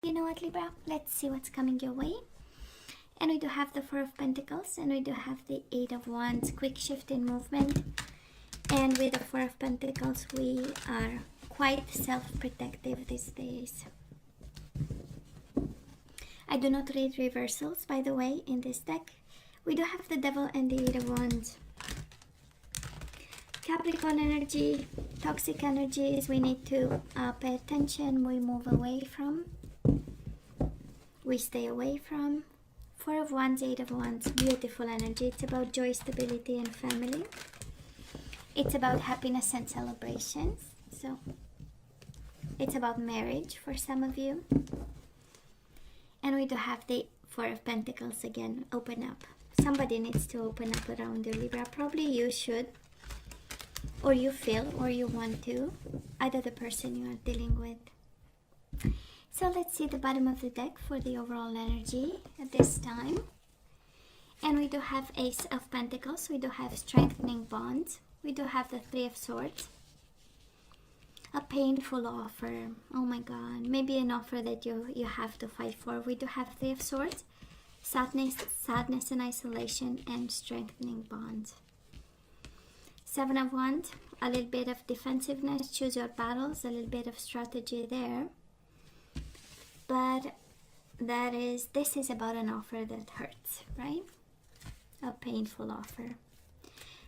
You know what, Libra? Let's see what's coming your way. And we do have the Four of Pentacles, and we do have the Eight of Wands, quick shift in movement. And with the Four of Pentacles, we are quite self-protective these days. I do not read reversals, by the way, in this deck. We do have the Devil and the Eight of Wands. Capricorn energy, toxic energies, we need to pay attention, we move away from. We stay away from. Four of Wands, Eight of Wands, beautiful energy. It's about joy, stability, and family. It's about happiness and celebrations. So it's about marriage for some of you. And we do have the Four of Pentacles again. Open up. Somebody needs to open up around you, Libra. Probably you should, or you feel, or you want to. Either the person you are dealing with. So let's see the bottom of the deck for the overall energy at this time. And we do have Ace of Pentacles. We do have strengthening bonds. We do have the Three of Swords. A painful offer. Oh my God. Maybe an offer that you have to fight for. We do have Three of Swords. Sadness and isolation, and strengthening bonds. Seven of Wands. A little bit of defensiveness. Choose your battles. A little bit of strategy there. But this is about an offer that hurts, right? A painful offer.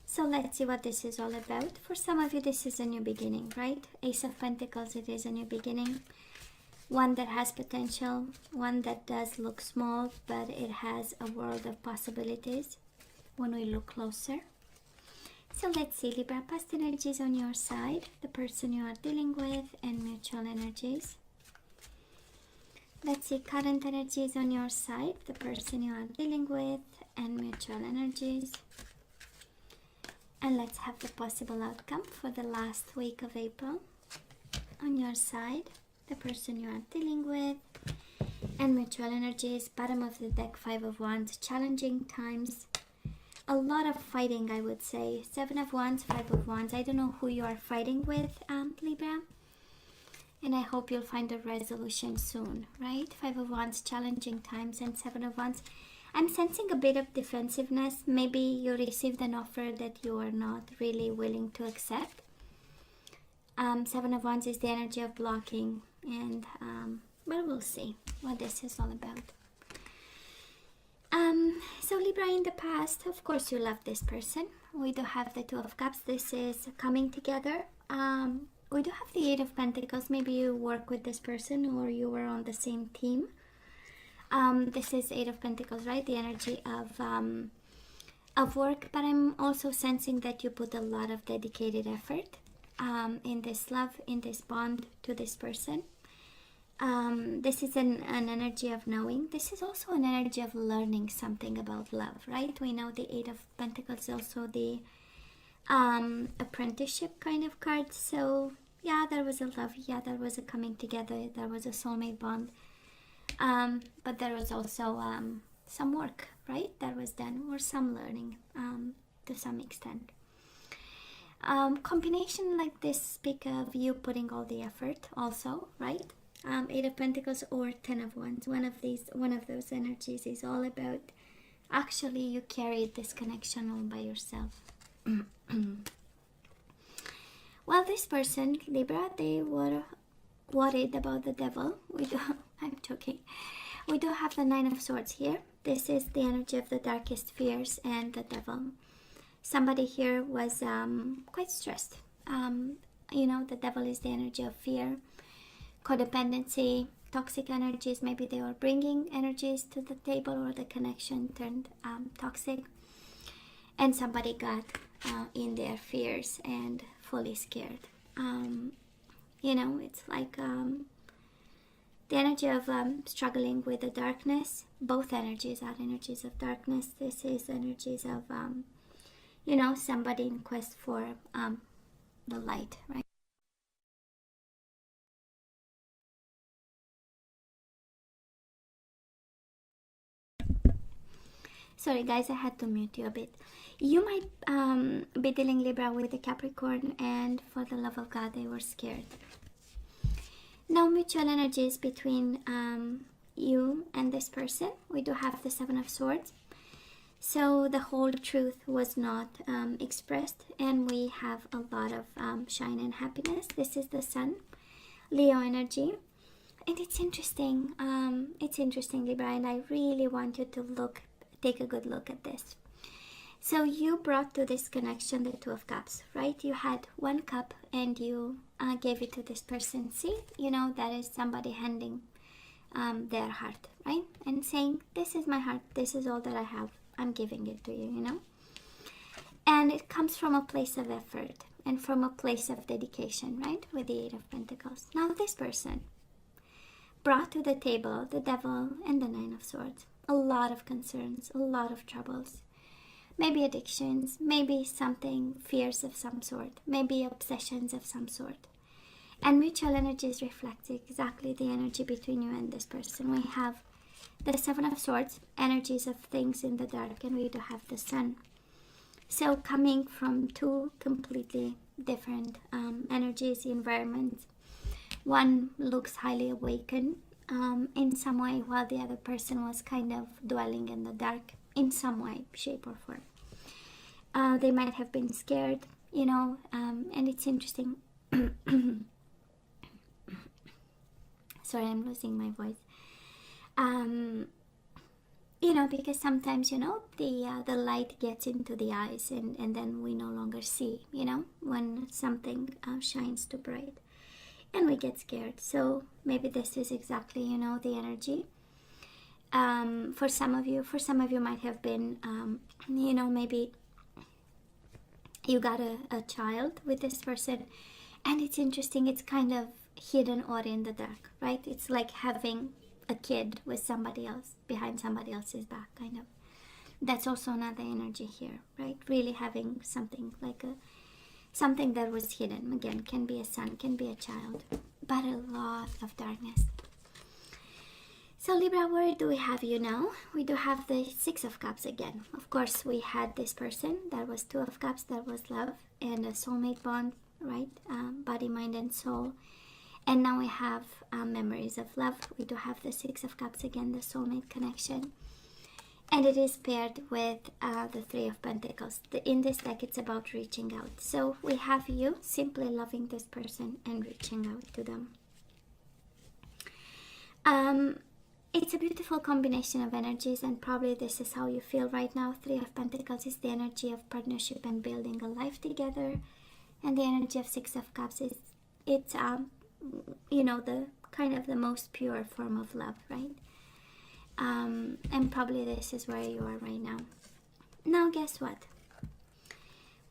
So let's see what this is all about. For some of you, this is a new beginning, right? Ace of Pentacles, it is a new beginning. One that has potential, one that does look small, but it has a world of possibilities when we look closer. So let's see, Libra, past energies on your side, the person you are dealing with, and mutual energies. Let's see current energies on your side, the person you are dealing with, and mutual energies. And let's have the possible outcome for the last week of April. On your side, the person you are dealing with, and mutual energies. Bottom of the deck, Five of Wands, challenging times. A lot of fighting, I would say. Seven of Wands, Five of Wands. I don't know who you are fighting with, Libra. And I hope you'll find a resolution soon, right? Five of Wands, challenging times, and Seven of Wands. I'm sensing a bit of defensiveness. Maybe you received an offer that you are not really willing to accept. Seven of Wands is the energy of blocking. And, but we'll see what this is all about. So Libra, in the past, of course you love this person. We do have the Two of Cups. This is coming together. We do have the Eight of Pentacles. Maybe you work with this person or you were on the same team. This is Eight of Pentacles, right? The energy of work. But I'm also sensing that you put a lot of dedicated effort in this love, in this bond to this person. This is an energy of knowing. This is also an energy of learning something about love, right? We know the Eight of Pentacles is also the apprenticeship kind of card. So yeah, there was a love, yeah, there was a coming together, there was a soulmate bond, but there was also some work, right, that was done, or some learning to some extent. Combination like this speak of you putting all the effort also, right? Eight of Pentacles or Ten of Wands, one of those energies is all about actually you carried this connection all by yourself. Well, this person, Libra, they were worried about the devil. I'm joking. We do have the Nine of Swords here. This is the energy of the darkest fears and the devil. Somebody here was quite stressed. You know, the devil is the energy of fear, codependency, toxic energies. Maybe they were bringing energies to the table, or the connection turned toxic, and somebody got in their fears and fully scared. You know, it's like the energy of struggling with the darkness. Both energies are energies of darkness. This is energies of you know, somebody in quest for the light, right? Sorry guys, I had to mute you a bit. You might be dealing, Libra, with the Capricorn, and for the love of God, they were scared. Now, mutual energies between you and this person. We do have the Seven of Swords. So the whole truth was not expressed, and we have a lot of shine and happiness. This is the Sun, Leo energy. And it's interesting. It's interesting, Libra, and I really want you to take a good look at this. So you brought to this connection the Two of Cups, right? You had one cup and you gave it to this person. See, that is somebody handing their heart, right? And saying, this is my heart, this is all that I have, I'm giving it to you, And it comes from a place of effort and from a place of dedication, right? With the Eight of Pentacles. Now this person brought to the table the Devil and the Nine of Swords. A lot of concerns, a lot of troubles. Maybe addictions, maybe something, fears of some sort, maybe obsessions of some sort. And mutual energies reflect exactly the energy between you and this person. We have the Seven of Swords, energies of things in the dark, and we do have the Sun. So coming from two completely different energies, environments. One looks highly awakened in some way, while the other person was kind of dwelling in the dark in some way, shape or form. They might have been scared, and it's interesting. Sorry, I'm losing my voice. Because sometimes, the light gets into the eyes and then we no longer see, when something shines too bright. And we get scared. So maybe this is exactly, the energy. For some of you might have been, maybe you got a child with this person, and it's interesting, it's kind of hidden or in the dark, right? It's like having a kid with somebody else, behind somebody else's back, kind of. That's also another energy here, right? Really having something like something that was hidden. Again, can be a son, can be a child, but a lot of darkness. So Libra, where do we have you now? We do have the Six of Cups again. Of course, we had this person. That was Two of Cups. That was love and a soulmate bond, right? Body, mind, and soul. And now we have memories of love. We do have the Six of Cups again, the soulmate connection. And it is paired with the Three of Pentacles. In this deck, it's about reaching out. So we have you simply loving this person and reaching out to them. It's a beautiful combination of energies, and probably this is how you feel right now. Three of Pentacles is the energy of partnership and building a life together. And the energy of Six of Cups is, it's the kind of the most pure form of love, right? And probably this is where you are right now. Now guess what?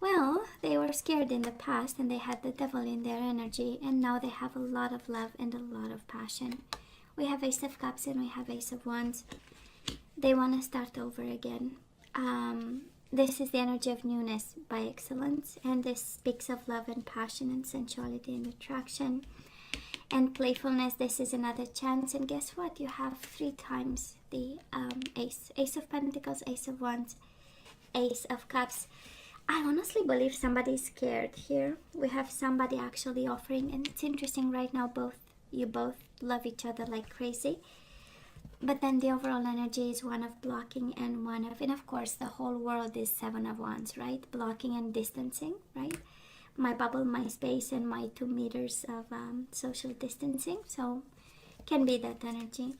Well, they were scared in the past and they had the Devil in their energy, and now they have a lot of love and a lot of passion. We have Ace of Cups and we have Ace of Wands. They want to start over again. This is the energy of newness by excellence, and this speaks of love and passion and sensuality and attraction and playfulness. This is another chance, and guess what? You have 3 times the Ace of Pentacles, Ace of Wands, Ace of Cups. I honestly believe somebody's scared here. We have somebody actually offering, and it's interesting right now, you both love each other like crazy, but then the overall energy is one of blocking and one of, and of course the whole world is 7 of Wands, right? Blocking and distancing, right? My bubble, my space, and my 2 meters of social distancing. So can be that energy,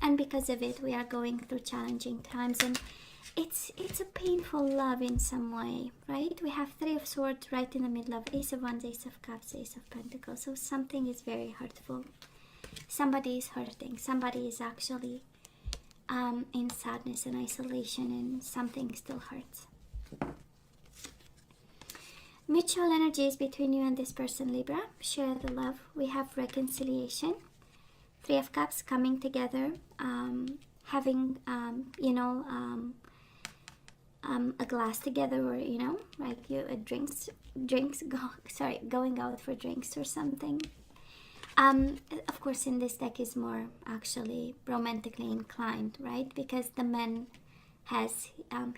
and because of it we are going through challenging times, and it's a painful love in some way, right? We have 3 of Swords right in the middle of Ace of Wands, Ace of Cups, Ace of Pentacles. So something is very hurtful. Somebody is hurting. Somebody is actually in sadness and isolation, and something still hurts. Mutual energies between you and this person, Libra. Share the love. We have reconciliation. 3 of Cups coming together, having a glass together, or like going out for drinks or something. Of course, in this deck is more actually romantically inclined, right? Because the man has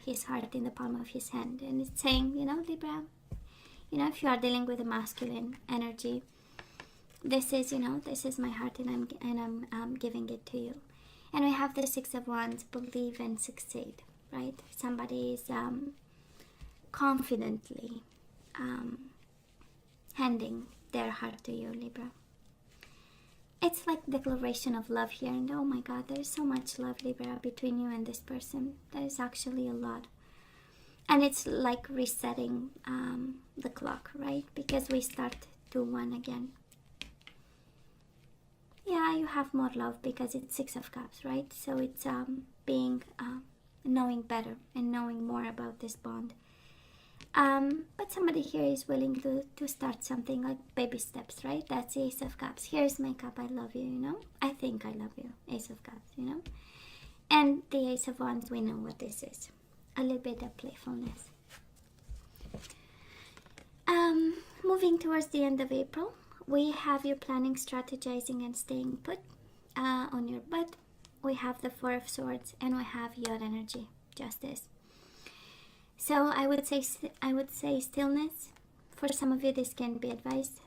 his heart in the palm of his hand, and it's saying, Libra, if you are dealing with a masculine energy, this is, you know, this is my heart, and I'm giving it to you. And we have the Six of Wands, believe and succeed, right? Somebody is confidently handing their heart to you, Libra. It's like declaration of love here, and oh my God, there's so much love, Libra, between you and this person. There is actually a lot. And it's like resetting the clock, right? Because we start to 1 again. Yeah, you have more love because it's Six of Cups, right? So it's being knowing better and knowing more about this bond. But somebody here is willing to start something, like baby steps, right? That's the Ace of Cups. Here's my cup, I love you, you know? I think I love you, Ace of Cups, you know? And the Ace of Wands, we know what this is. A little bit of playfulness. Moving towards the end of April, we have you planning, strategizing, and staying put on your butt. We have the Four of Swords, and we have your energy, Justice. So I would say stillness. For some of you, this can be advice.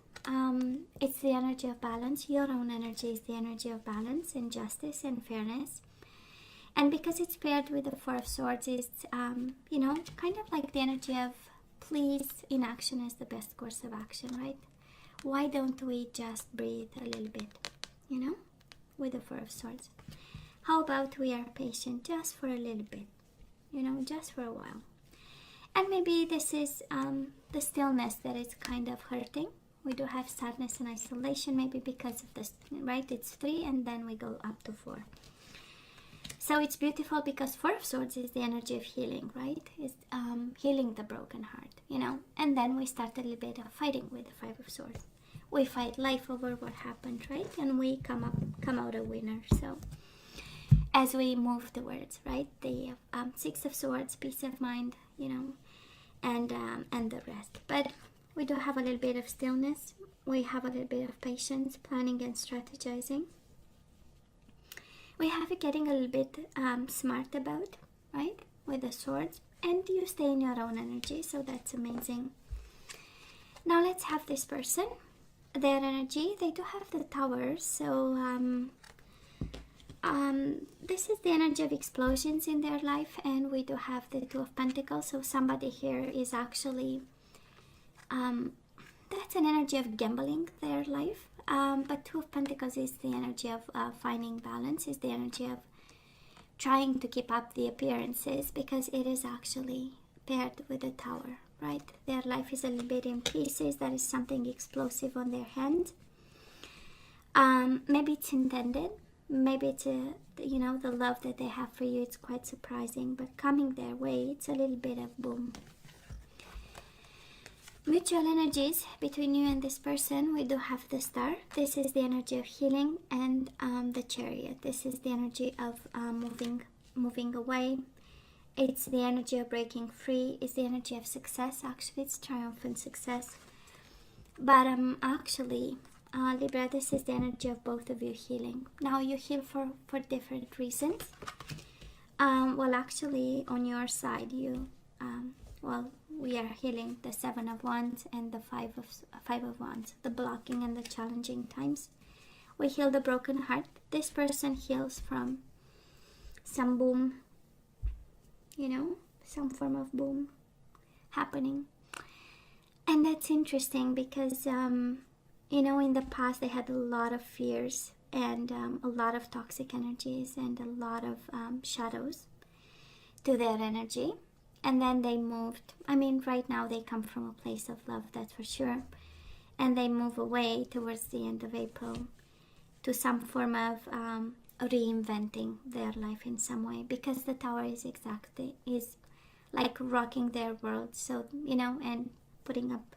It's the energy of balance. Your own energy is the energy of balance and justice and fairness. And because it's paired with the Four of Swords, it's, you know, kind of like the energy of please, inaction is the best course of action, right? Why don't we just breathe a little bit, you know, with the Four of Swords? How about we are patient just for a little bit, you know, just for a while. And maybe this is the stillness that is kind of hurting. We do have sadness and isolation, maybe because of this, right? It's 3 and then we go up to 4. So it's beautiful because Four of Swords is the energy of healing, right? It's healing the broken heart, you know. And then we start a little bit of fighting with the Five of Swords. We fight life over what happened, right? And we come out a winner. So as we move towards, right, the Six of Swords, peace of mind, you know, and the rest. But we do have a little bit of stillness. We have a little bit of patience, planning and strategizing. We have it getting a little bit smart about, right, with the swords. And you stay in your own energy, so that's amazing. Now let's have this person, their energy. They do have the Tower, so this is the energy of explosions in their life, and we do have the Two of Pentacles. So somebody here is actually that's an energy of gambling their life. But Two of Pentacles is the energy of finding balance, is the energy of trying to keep up the appearances, because it is actually paired with the Tower, right? Their life is a little bit in pieces. There is something explosive on their hand. Maybe it's intended. Maybe it's you know, the love that they have for you, it's quite surprising, but coming their way, it's a little bit of boom. Mutual energies between you and this person. We do have the Star. This is the energy of healing, and the Chariot. This is the energy of moving away. It's the energy of breaking free. It's the energy of success. Actually, it's triumphant success. But actually, Libra, this is the energy of both of you healing. Now you heal for different reasons. Well, actually, on your side, you we are healing the Seven of Wands and the Five of Wands, the blocking and the challenging times. We heal the broken heart. This person heals from some boom, you know, some form of boom happening. And that's interesting because, you know, in the past they had a lot of fears and a lot of toxic energies and a lot of shadows to their energy. And then they moved. I mean, right now they come from a place of love, that's for sure. And they move away towards the end of April to some form of reinventing their life in some way. Because the Tower is like rocking their world. So, you know, and putting up,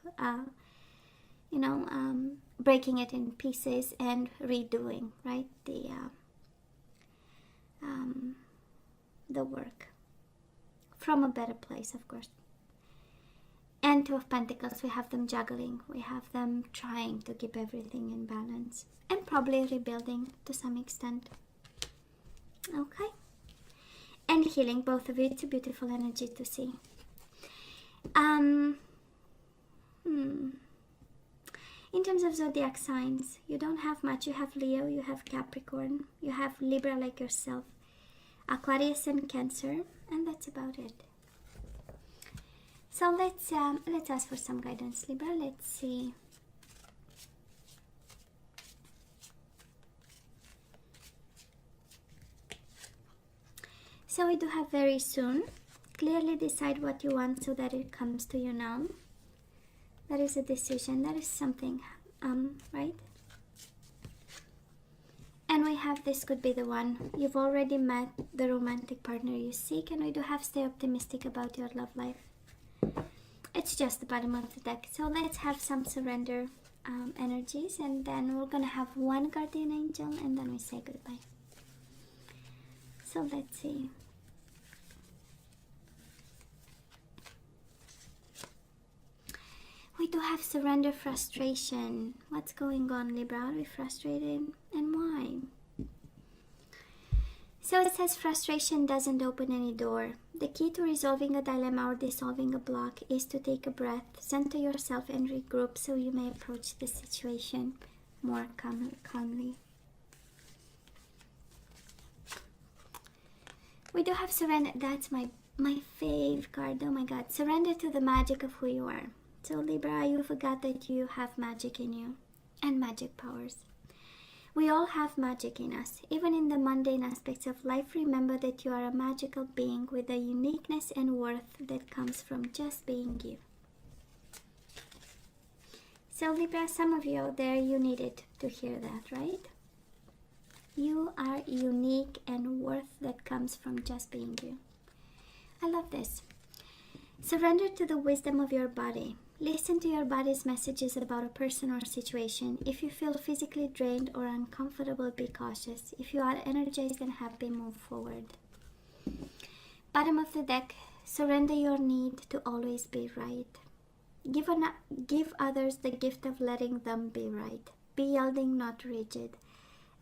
you know, breaking it in pieces and redoing, right, the work. From a better place, of course. And Two of Pentacles, we have them juggling. We have them trying to keep everything in balance. And probably rebuilding to some extent. Okay. And healing, both of you. It's a beautiful energy to see. In terms of zodiac signs, you don't have much. You have Leo, you have Capricorn, you have Libra like yourself, Aquarius and Cancer, and that's about it. So let's ask for some guidance, Libra. Let's see. So we do have very soon. Clearly decide what you want so that it comes to you now. That is a decision. That is something, right? And we have this could be the one. You've already met the romantic partner you seek, and we do have stay optimistic about your love life. It's just the bottom of the deck. So let's have some surrender energies, and then we're gonna have one guardian angel, and then we say goodbye. So let's see. We do have surrender, frustration. What's going on, Libra? Are we frustrated, and why? So it says frustration doesn't open any door. The key to resolving a dilemma or dissolving a block is to take a breath, center yourself, and regroup so you may approach the situation more calmly. We do have surrender. That's my fave card. Oh my God. Surrender to the magic of who you are. So Libra, you forgot that you have magic in you and magic powers. We all have magic in us. Even in the mundane aspects of life, remember that you are a magical being with a uniqueness and worth that comes from just being you. So Libra, some of you out there, you needed to hear that, right? You are unique and worth that comes from just being you. I love this. Surrender to the wisdom of your body. Listen to your body's messages about a person or situation. If you feel physically drained or uncomfortable, be cautious. If you are energized and happy, move forward. Bottom of the deck, surrender your need to always be right. Give others the gift of letting them be right. Be yielding, not rigid.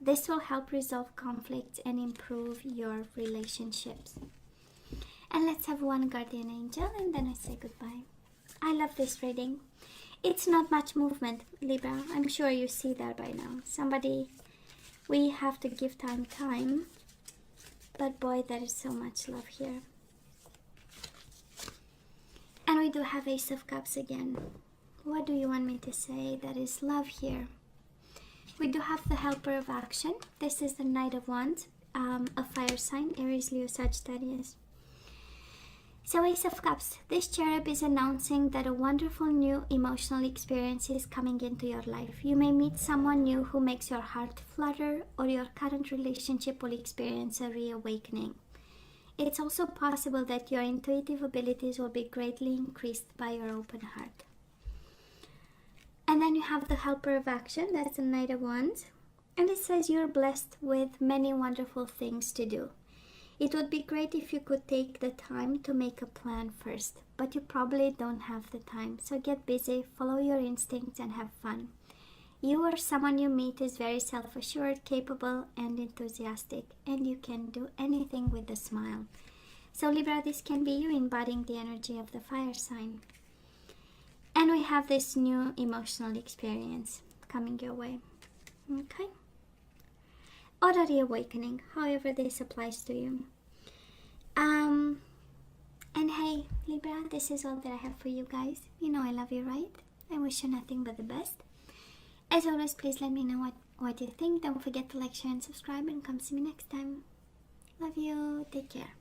This will help resolve conflicts and improve your relationships. And let's have one guardian angel, and then I say goodbye. I love this reading. It's not much movement, Libra. I'm sure you see that by now. We have to give time. But boy, there is so much love here. And we do have Ace of Cups again. What do you want me to say? That is love here. We do have the Helper of Action. This is the Knight of Wands, a fire sign, Aries, Leo, Sagittarius. So Ace of Cups, this cherub is announcing that a wonderful new emotional experience is coming into your life. You may meet someone new who makes your heart flutter, or your current relationship will experience a reawakening. It's also possible that your intuitive abilities will be greatly increased by your open heart. And then you have the Helper of Action, that's the Knight of Wands. And it says you're blessed with many wonderful things to do. It would be great if you could take the time to make a plan first, but you probably don't have the time. So get busy, follow your instincts, and have fun. You or someone you meet is very self-assured, capable, and enthusiastic, and you can do anything with a smile. So Libra, this can be you embodying the energy of the fire sign. And we have this new emotional experience coming your way. Okay? Or a reawakening, however this applies to you. And hey, Libra, this is all that I have for you guys. You know I love you, right? I wish you nothing but the best. As always, please let me know what you think. Don't forget to like, share, and subscribe, and come see me next time. Love you. Take care.